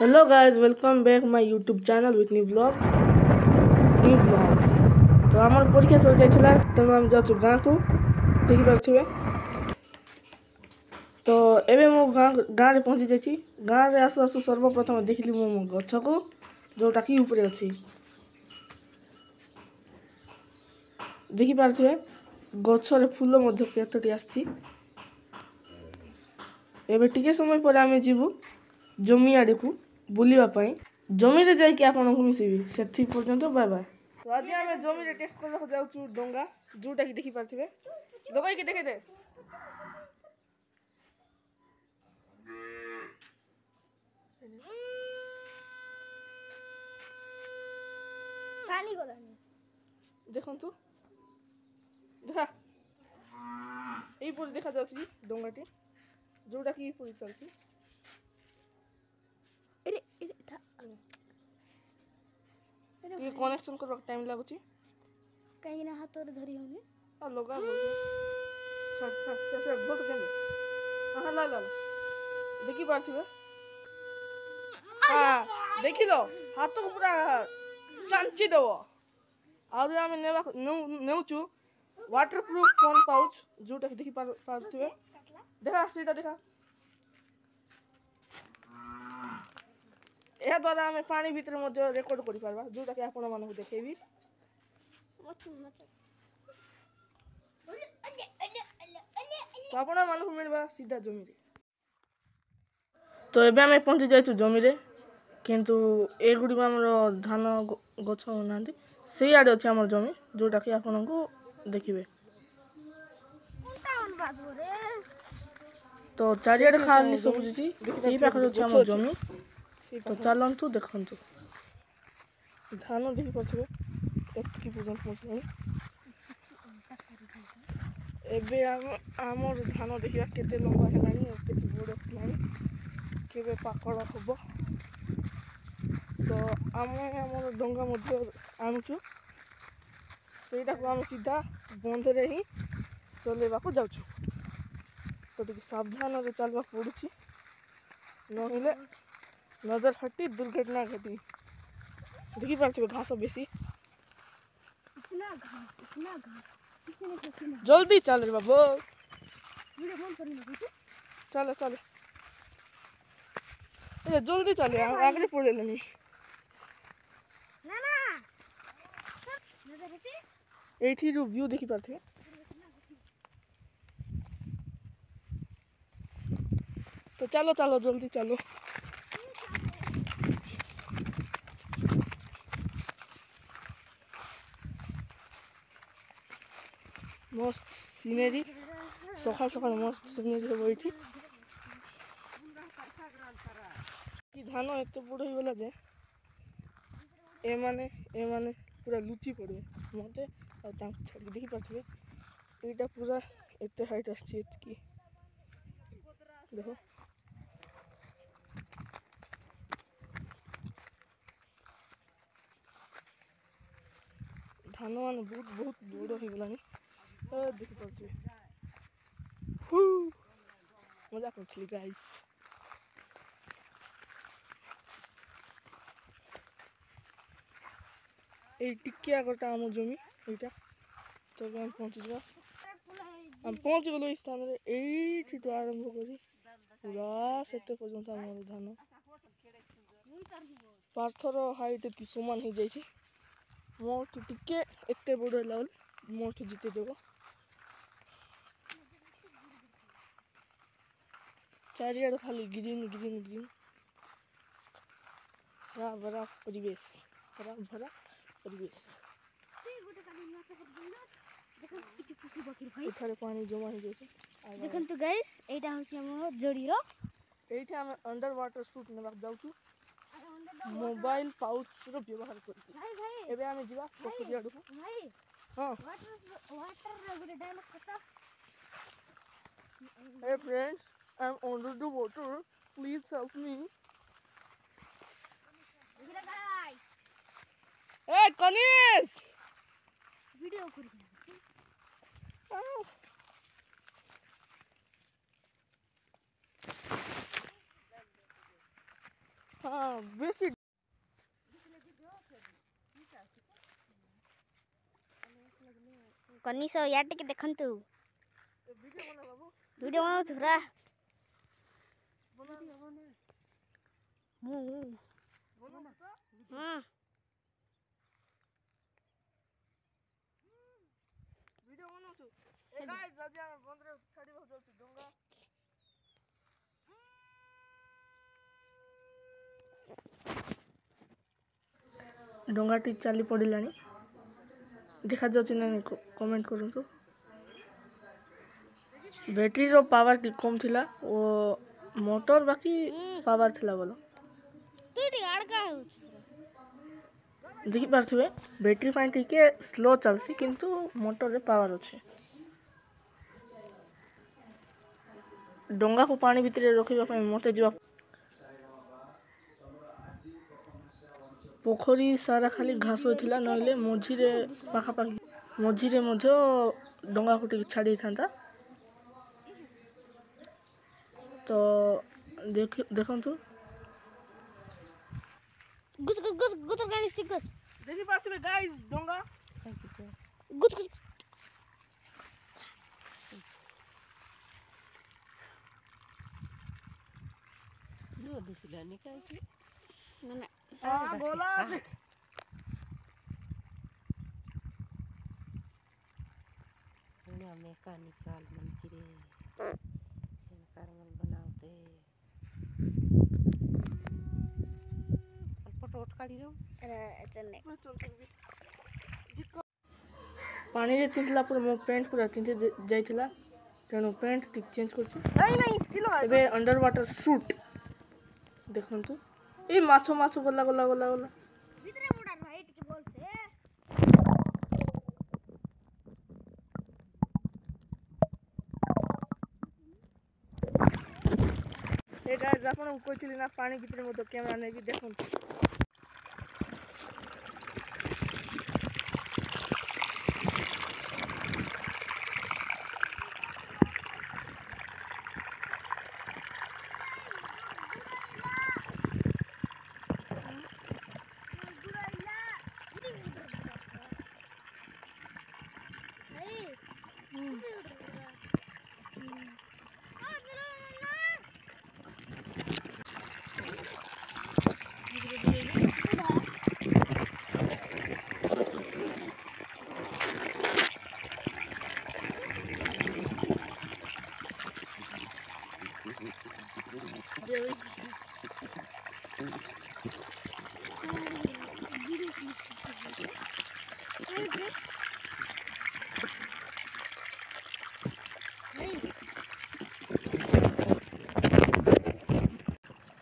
Hello guys, welcome back my YouTube channel with new vlogs. New vlogs. तो आमर परीक्षा sir जाइछला तेणु हम जाछु गाँ को देखि पारथिबे। तो एबे मो गाँ रे पहुंची जाइछि। गाँ रे आसु आसु सर्वप्रथम देखिली मो गछ को जोटा की ऊपर अछि। देखि पारथिबे गछ रे फूल मध्ये केतोटी आछि। एबे टिके समय पर आमे जीवु जमी आडे को बुलिवा पाई। जमी रे जाई कि आपन को मिसिबी सेथि पर्यंत बाय बाय। तो आज आमे जमी रे टेस्ट कर जाउछु डोंगा जोटा की देखि पारथिबे। दबाई के देखे दे। पानी गलानी देखंतु देखा एई पर देखा जाउछि डोंगाटी जोटा की पुरी चलछि। अरे अरे था ये कनेक्शन करबा टाइम लागुछि कहीं ना हाथ और धरी होनी आ लगा बोल बहुत केने हां ला देखि पारथिबे। हां देखि लो हाथ को पूरा चांची देबो। आउर आमे नेबा नेउचु वाटरप्रूफ फोन पाउच जोटा की देखि पारथिबे। देखा सीधा देखा ए द्वारा हमें पानी भीतर मध्ये रेकॉर्ड करि पारबा जोटा कि आपण मानक देखेबी। तो आपण मानक मिलबा सीधा जमी रे। तो एबे हमें पहुंची जाइछु जमी रे किंतु ए गुडी को हमर धान गछ नांदी सेई आडे अछि हमर जमी जोटा कि आपण को देखिबे। तो चारियाडे खाली सब जी सेई पाखर अछि हमर जमी। तो चलंतु देखंतु धान देखि पछबे एतकी पर्यंत पहुंचले। एबे हमर धान देखिया केते लंबा हेलानी और केते बड़ हेलानी केबे पाकड़ हबो। तो आमे हमर डोंगा मध्ये आनुछु सेटा को हम सीधा बंध रे ही चलेबा को जाउछु। तो टिके सावधान रे चलबा पडुछि नहिले नजर हटी दुर्घटना घटी। देखि पारछिबे घास बेसी इतना घास जल्दी चल रे बाबू वीडियो बंद करी ना चल चल ए जल्दी चल आगे पड़े नहीं ना ना नजर हटी एठी जो व्यू देखि पारथिबे। तो चलो चलो जल्दी चलो। मस्त सीनरी सकाल सकाल मस्त सीनरी हो एठी कि धान एते बड़ हो गला जे ए माने पूरा लुचि पड़े मते आ तांक छाड़ी देखि पाछबे एटा पूरा एते हाइट आछि एतकी देखो धान मान बहुत बड़ हो गलानी देखि पाछबे। मजा करथली गाइस। ए टिके आगटा हम जमी एटा तो हम पहुंच जा हम पहुंच गेलो स्थान रे एठी तो आरंभ करी पूरा सेते पर्यंत हमर धान पार्थर हाइट एति समान हो जाइछि मोट टिके एते बड़ लेवल मोट जिते देबो। चारियाड खाली ग्रीन ग्रीन ग्रीन हरा भरा परिवेश हरा भरा परिवेश। एठारे पानी जमा हो जाइछे देखंतु गाइस एटा होछि हमर जोड़ीरो एठी हम अंडर वाटर शूट नेबाक जाउछु मोबाइल पाउच रो व्यवहार करि। भाई भाई एबे हम जीवा पोखरी आडू भाई हां वाटर रे गुडे डायलॉग पता। Hey friends, I'm under the water. Please help me. देखिला गाइस Hey Kanis! वीडियो करी हाँ बेसी कनिष या टिके देखंतु वीडियो बना बाबू वीडियो बनाउ छोरा बना मु बना तो हां वीडियो बनाऊ छु ए गाइस आज हम बंदरे छाड़ी हो जाऊ डोंगा डोंगाटी चली पड़िलानी देखा जाउछि ना कमेंट करंतु बैटरी रो पावर टी कम थिला ओ मोटर बाकी पावर थिला बोलो तू टी आड़का हो देखि पारथुवे बैटरी पाइन टिके स्लो चलछि किंतु मोटर रे पावर अछि डोंगा को पानी भितरे रखिबा पय मते जिवा पोखरी सारा खाली घास होइथिला नहिले मझिरे पाखा पाखी मझिरे मध्य डोंगा को टिके छाडी थांता तो देखंतु गुतर गानी स्टिकर्स देखि पारथुवे गाइस डोंगा गुत नो दिसला नि काय की ना हां बोला दुनिया मैकेनिकल मंत्री सरकार मन बनाते फोटो उठ काढी रो चलने पानी रे तिंतला पर मो पैंट पूरा तिंते जाइथिला तेनो पैंट टिक चेंज करछु नहीं थिलो एबे अंडर वाटर सूट देखंतु ए माछो माछो गला गला गला गला भीतरे मुडार भाई टिके बोल से ए गाइस आपण कोइथिली ना पानी भितरे मतो कैमरा नै कि देखंतु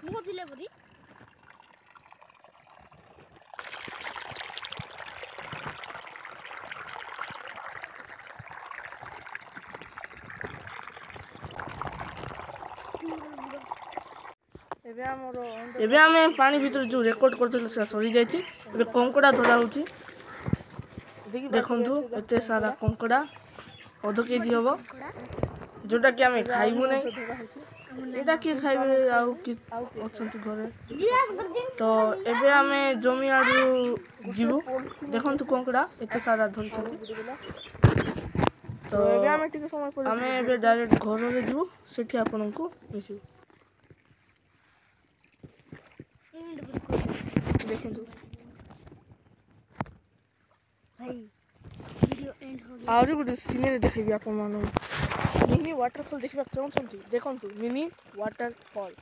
मु दिले बरी एबे हमें पानी भीतर जो रेकॉर्ड करथले से सरी जायछि एबे कंकड़ा धरा होछि देखंतु एते सारा कंकड़ा आधा केजी होबो जोटा कि हमें खाइबु नै एटा के खाइबे आउ कि अछंती घरे तो एबे हमें जमी आडू जीवु देखंतु कंकड़ा एते सारा धरि छथि तो एबे हमें टिके समय पर हमें एबे डायरेक्ट घर रे जीवु सेठी आपन को मिसिबु देखंतु भाई वीडियो एंड हो गया आउरी गुड सीनरी देखिबी आपन मानो मिनी वाटरफॉल देखिबा चाहछंती देखंतु मिनी वाटरफॉल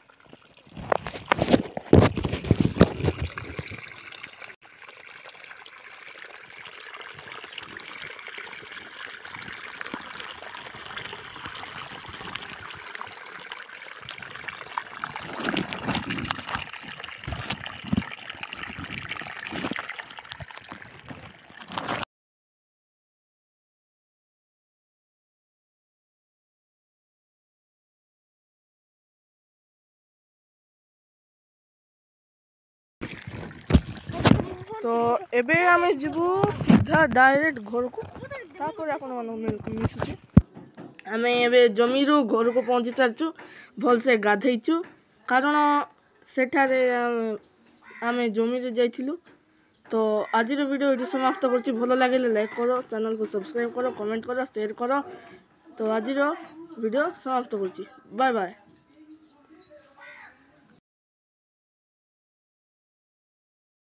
तो एबे आमे जीवु सीधा डायरेक्ट घर को तापर आपन मानो मिसुची आमे एबे जमीरु घर को पहुंची चालचु भल से गाधैचु कारण ସେଠାରେ ଆମେ ଜମିରେ ଯାଇଥିଲୁ। ତ ଆଜିର ଭିଡ଼ିଓ ଏଠି ସମାପ୍ତ କରୁଛି। ଭଲ ଲାଗିଲେ ଲାଇକ୍ କର, ଚ୍ୟାନେଲକୁ ସବସ୍କ୍ରାଇବ୍ କର, କମେଣ୍ଟ କର, ସେୟାର କର। ତ ଆଜିର ଭିଡ଼ିଓ ସମାପ୍ତ କରୁଛି। Bye bye.